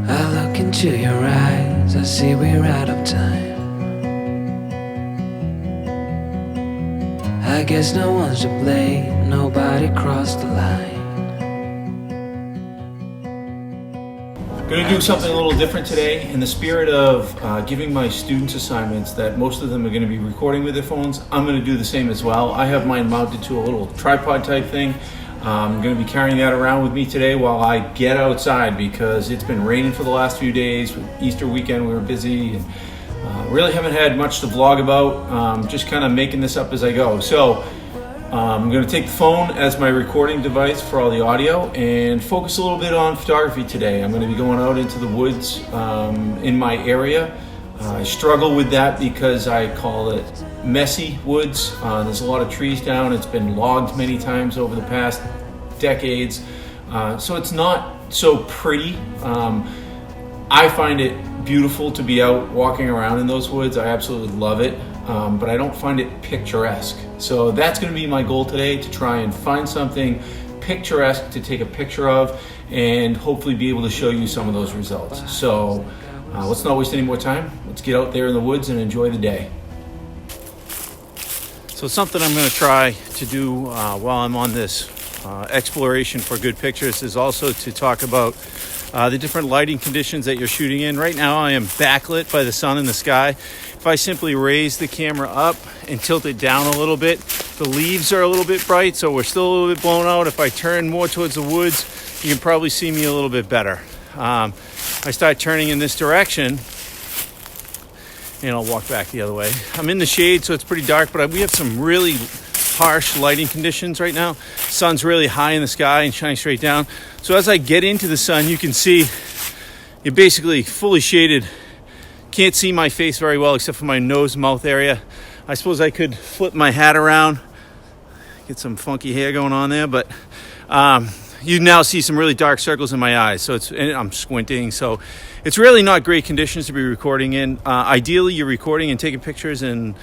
I look into your eyes, I see we're out of time. I guess no one's to blame, nobody crossed the line. Going to do something a little different today in the spirit of giving my students assignments that most of them are going to be recording with their phones. I'm going to do the same as well. I have mine mounted to a little tripod type thing. I'm going to be carrying that around with me today while I get outside because it's been raining for the last few days. Easter weekend we were busy and really haven't had much to vlog about. Just kind of making this up as I go. So I'm going to take the phone as my recording device for all the audio and focus a little bit on photography today. I'm going to be going out into the woods in my area. I struggle with that because I call it messy woods. There's a lot of trees down. It's been logged many times over the past decades. So it's not so pretty. I find it beautiful to be out walking around in those woods. I absolutely love it. But I don't find it picturesque. So that's going to be my goal today, to try and find something picturesque to take a picture of and hopefully be able to show you some of those results. So let's not waste any more time. Let's get out there in the woods and enjoy the day. So something I'm going to try to do while I'm on this exploration for good pictures is also to talk about the different lighting conditions that you're shooting in. Right now I am backlit by the sun in the sky. If I simply raise the camera up and tilt it down a little bit, the leaves are a little bit bright, so we're still a little bit blown out. If I turn more towards the woods, you can probably see me a little bit better. I start turning in this direction, and I'll walk back the other way. I'm in the shade, so it's pretty dark, but we have some really harsh lighting conditions right now. Sun's really high in the sky and shining straight down. So as I get into the sun, you can see you're basically fully shaded. Can't see my face very well except for my nose, mouth area. I suppose I could flip my hat around, get some funky hair going on there, but you now see some really dark circles in my eyes. So I'm squinting, so it's really not great conditions to be recording in. Ideally, you're recording and taking pictures in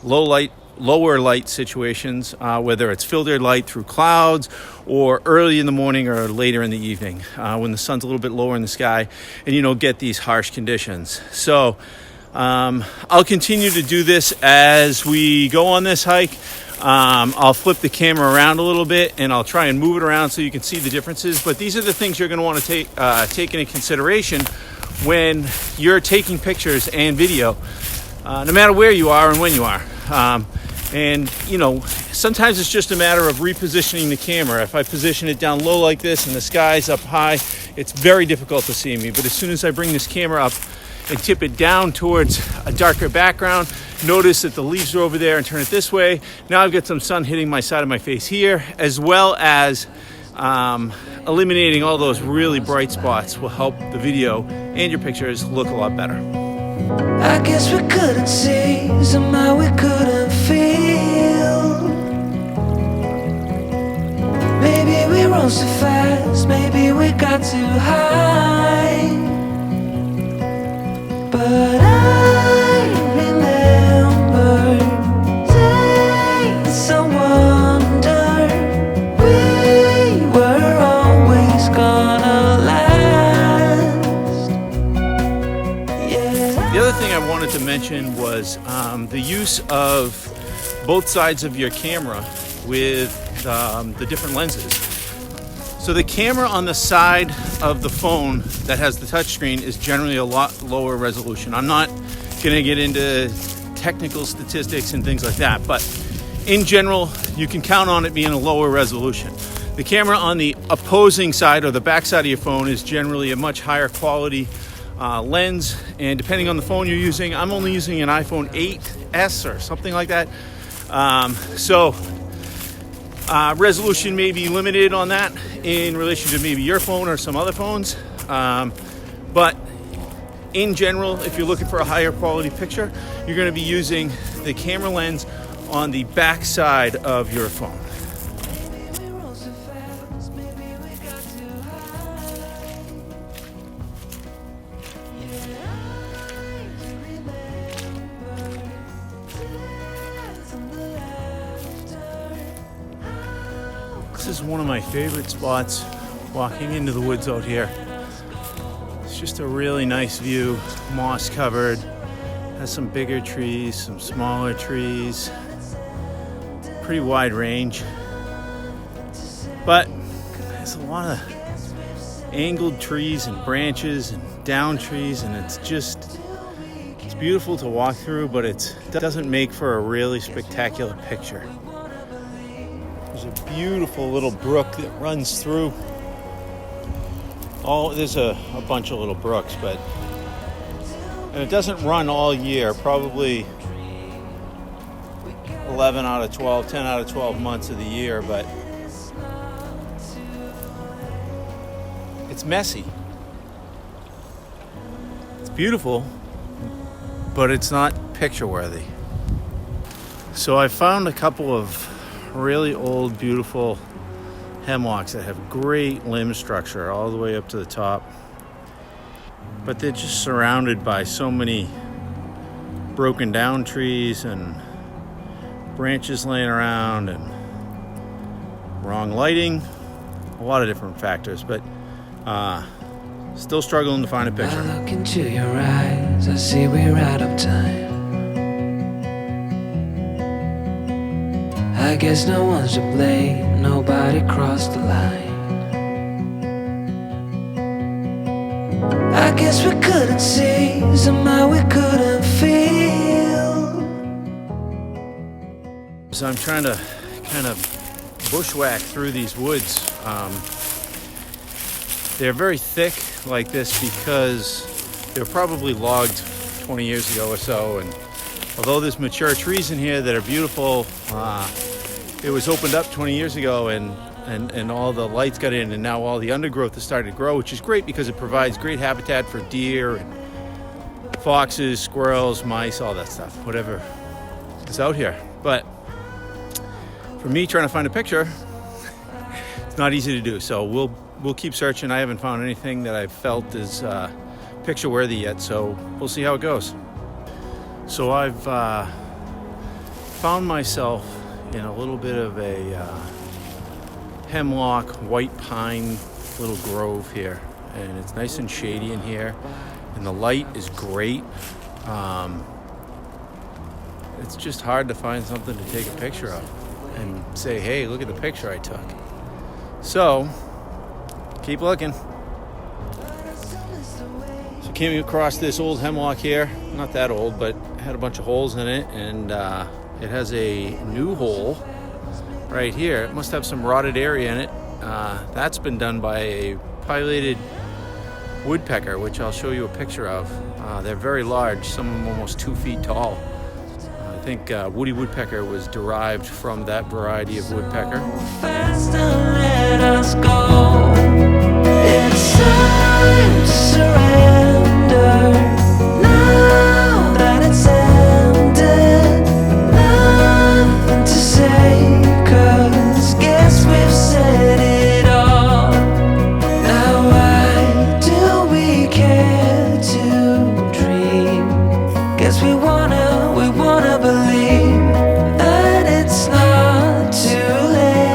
lower light situations, whether it's filtered light through clouds or early in the morning or later in the evening when the sun's a little bit lower in the sky and you don't get these harsh conditions. So I'll continue to do this as we go on this hike. I'll flip the camera around a little bit and I'll try and move it around so you can see the differences. But these are the things you're going to want to take into consideration when you're taking pictures and video, no matter where you are and when you are. And you know, sometimes it's just a matter of repositioning the camera. If I position it down low like this and the sky's up high, it's very difficult to see me. But as soon as I bring this camera up and tip it down towards a darker background, notice that the leaves are over there, and turn it this way. Now I've got some sun hitting my side of my face here, as well as eliminating all those really bright spots will help the video and your pictures look a lot better. I guess we couldn't see, somehow we couldn't feel. Maybe we rose too fast, maybe we got too high. But I remember days I wonder we were always gonna last. Yeah. The other thing I wanted to mention was the use of both sides of your camera with the different lenses. So the camera on the side of the phone that has the touchscreen is generally a lot lower resolution. I'm not going to get into technical statistics and things like that, but in general, you can count on it being a lower resolution. The camera on the opposing side or the back side of your phone is generally a much higher quality lens, and depending on the phone you're using, I'm only using an iPhone 8s or something like that. So resolution may be limited on that in relation to maybe your phone or some other phones. But in general, if you're looking for a higher quality picture, you're going to be using the camera lens on the back side of your phone. This is one of my favorite spots walking into the woods out here. It's just a really nice view, moss covered, has some bigger trees, some smaller trees, pretty wide range, but there's a lot of angled trees and branches and down trees, and it's beautiful to walk through, but it doesn't make for a really spectacular picture. There's a beautiful little brook that runs through. There's a bunch of little brooks, and it doesn't run all year, probably 11 out of 12, 10 out of 12 months of the year, but it's messy. It's beautiful, but it's not picture worthy. So I found a couple of really old, beautiful hemlocks that have great limb structure all the way up to the top, but they're just surrounded by so many broken down trees and branches laying around and wrong lighting, a lot of different factors, but still struggling to find a picture. I look into your eyes, I see we're out of time. I guess no one's to blame, nobody crossed the line. I guess we couldn't see, somehow we couldn't feel. So I'm trying to kind of bushwhack through these woods. They're very thick like this because they were probably logged 20 years ago or so, and although there's mature trees in here that are beautiful, it was opened up 20 years ago, and all the lights got in, and now all the undergrowth has started to grow, which is great because it provides great habitat for deer and foxes, squirrels, mice, all that stuff, whatever is out here. But for me, trying to find a picture, it's not easy to do. So we'll keep searching. I haven't found anything that I felt is picture worthy yet, so we'll see how it goes. So I've found myself in a little bit of a hemlock, white pine little grove here, and it's nice and shady in here, and the light is great. It's just hard to find something to take a picture of and say, hey, look at the picture I took. So keep looking. So came across this old hemlock here, not that old, but had a bunch of holes in it, and it has a new hole right here. It must have some rotted area in it. That's been done by a pileated woodpecker, which I'll show you a picture of. They're very large, some of them almost 2 feet tall. I think woody woodpecker was derived from that variety of woodpecker. Fast and let us go. It's time to surrender. Now that it's ended, nothing to say, 'cause guess we've said it all. Now why do we care to dream? Guess we wanna believe that it's not too late.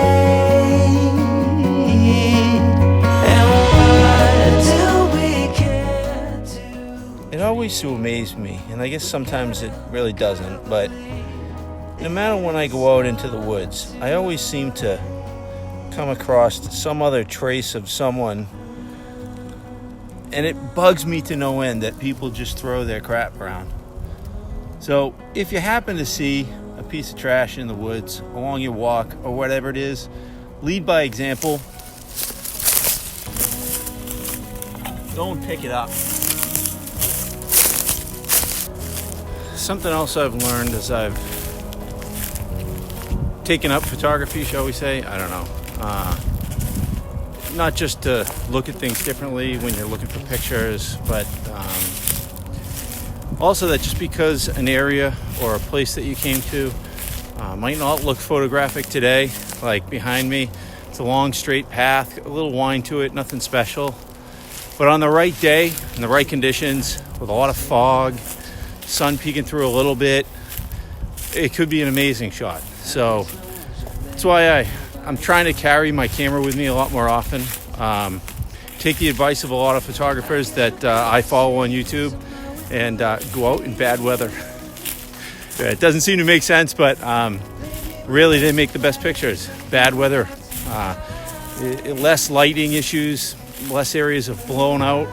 And why do we care to? It always used to amaze me, and I guess sometimes it really doesn't, but no matter when I go out into the woods, I always seem to come across some other trace of someone, and it bugs me to no end that people just throw their crap around. So if you happen to see a piece of trash in the woods along your walk or whatever it is, lead by example. Go and pick it up. Something else I've learned as I've taken up photography, shall we say, I don't know. Not just to look at things differently when you're looking for pictures, but also that just because an area or a place that you came to might not look photographic today, like behind me, it's a long straight path, a little wind to it, nothing special. But on the right day, in the right conditions, with a lot of fog, sun peeking through a little bit, it could be an amazing shot. So that's why I'm trying to carry my camera with me a lot more often. take the advice of a lot of photographers that I follow on YouTube and go out in bad weather. It doesn't seem to make sense, but really they make the best pictures. Bad weather, less lighting issues, less areas of blown out,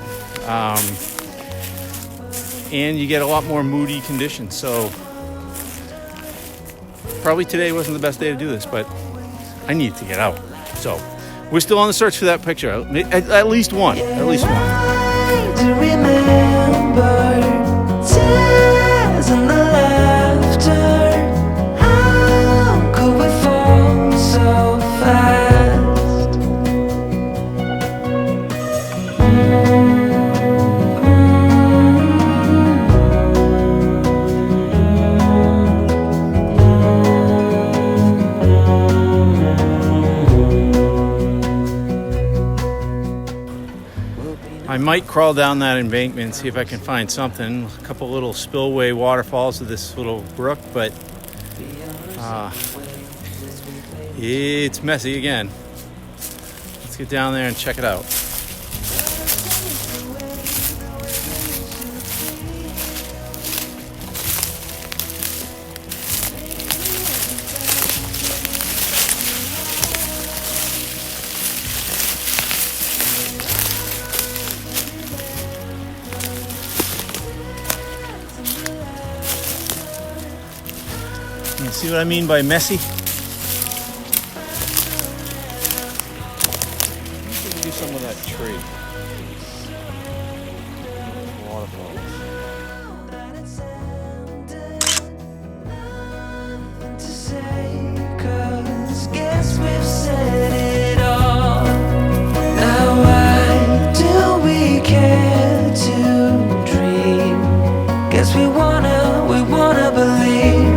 and you get a lot more moody conditions. So probably today wasn't the best day to do this, but I need to get out. So we're still on the search for that picture. At least one. At least one. To remember tears and the laughter. How could we fall so fast? I might crawl down that embankment and see if I can find something. A couple little spillway waterfalls to this little brook, but it's messy again. Let's get down there and check it out. You see what I mean by messy? Do some of that tree. Waterfalls. To say, 'cause guess we've said it all. Now why do we care to dream? Guess we wanna believe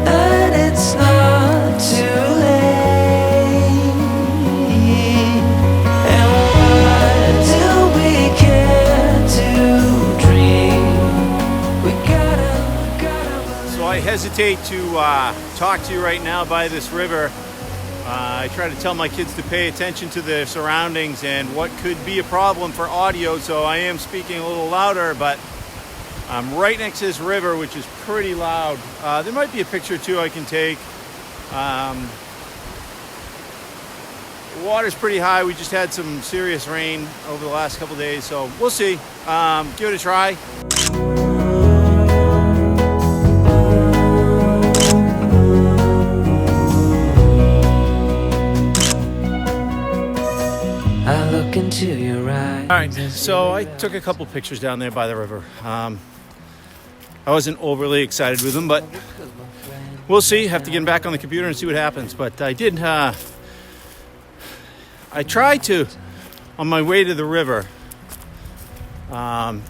that it's not too late. And why do we care to dream? We gotta So I hesitate to talk to you right now by this river. I try to tell my kids to pay attention to their surroundings and what could be a problem for audio, so I am speaking a little louder, but I'm right next to this river, which is pretty loud. There might be a picture or two I can take. The water's pretty high. We just had some serious rain over the last couple days, so we'll see. Give it a try. I look into your eyes. All right, so I took a couple pictures down there by the river. I wasn't overly excited with them, but we'll see. Have to get back on the computer and see what happens. But I did. I tried to, on my way to the river,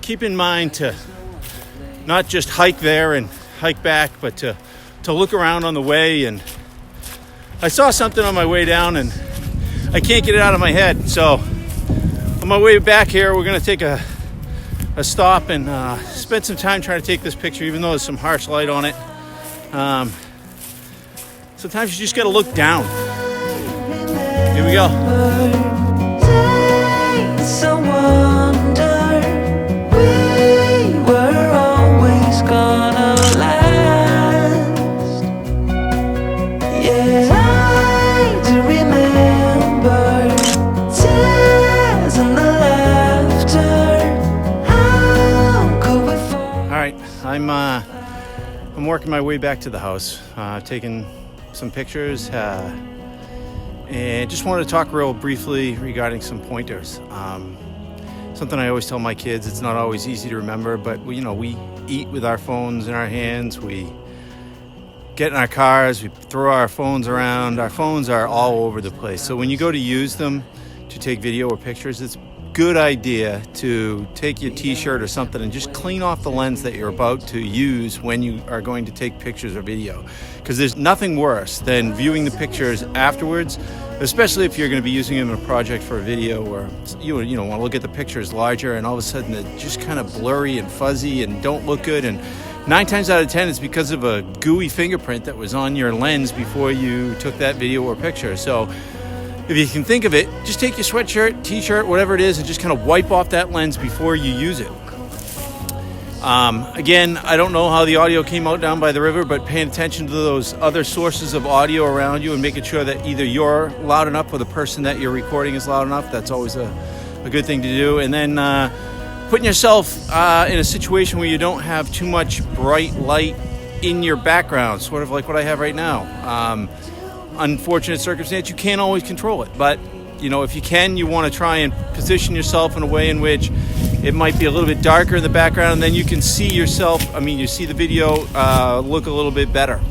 keep in mind to not just hike there and hike back, but to look around on the way. And I saw something on my way down, and I can't get it out of my head. So on my way back here, we're gonna take a stop and spend some time trying to take this picture, even though there's some harsh light on it. Sometimes you just gotta look down. Here we go. So wonder we were always gonna last. Yeah, I do remember tears and the laughter. How could we fall? All right, I'm working my way back to the house, taking some pictures, and just wanted to talk real briefly regarding some pointers. Something I always tell my kids, it's not always easy to remember, but we eat with our phones in our hands, we get in our cars, we throw our phones around. Our phones are all over the place. So when you go to use them to take video or pictures, it's a good idea to take your t-shirt or something and just clean off the lens that you're about to use when you are going to take pictures or video. Because there's nothing worse than viewing the pictures afterwards, especially if you're going to be using them in a project for a video, or you want to look at the pictures larger and all of a sudden they're just kind of blurry and fuzzy and don't look good. And 9 times out of 10 it's because of a gooey fingerprint that was on your lens before you took that video or picture. So if you can think of it, just take your sweatshirt, t-shirt, whatever it is, and just kind of wipe off that lens before you use it. Again, I don't know how the audio came out down by the river, but paying attention to those other sources of audio around you and making sure that either you're loud enough or the person that you're recording is loud enough, that's always a good thing to do. And then putting yourself in a situation where you don't have too much bright light in your background, sort of like what I have right now. Unfortunate circumstance, you can't always control it, but if you can, you want to try and position yourself in a way in which it might be a little bit darker in the background, and then you can see yourself, you see the video look a little bit better.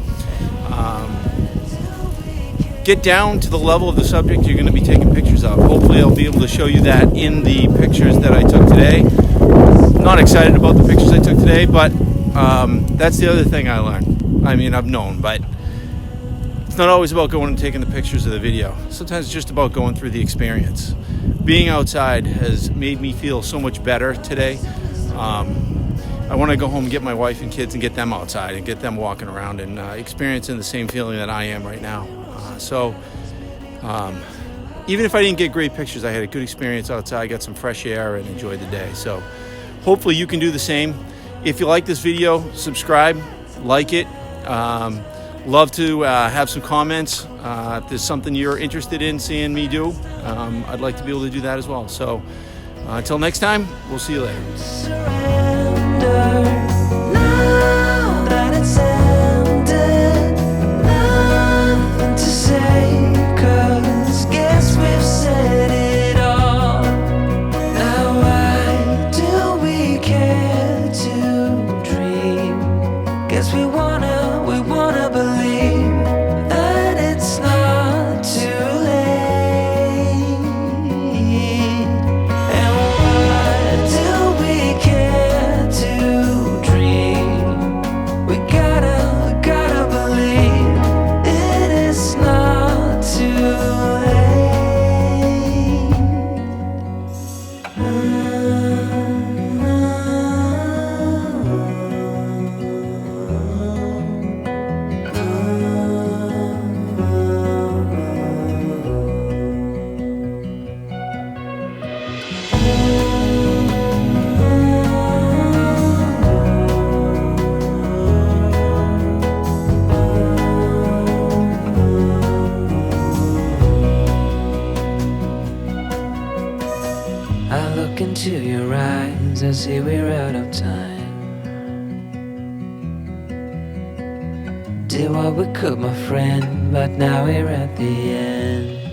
Get down to the level of the subject you're going to be taking pictures of. Hopefully I'll be able to show you that in the pictures that I took today. Not excited about the pictures I took today, but that's the other thing I learned. I've known, but it's not always about going and taking the pictures of the video. Sometimes it's just about going through the experience. Being outside has made me feel so much better today. I want to go home and get my wife and kids and get them outside and get them walking around and experiencing the same feeling that I am right now. Even if I didn't get great pictures, I had a good experience outside, got some fresh air, and enjoyed the day. So hopefully you can do the same. If you like this video, subscribe, like it. Love to have some comments. If there's something you're interested in seeing me do, I'd like to be able to do that as well. So until next time, we'll see you later. Surrender now that it's ended. Nothing to say, 'cause guess we've said it all. Now why do we care to dream? Guess we wanna believe that it's not too late. And why do we care to dream? We gotta believe it is not too I look into your eyes, I see we're out of time. Did what we could, my friend, but now we're at the end.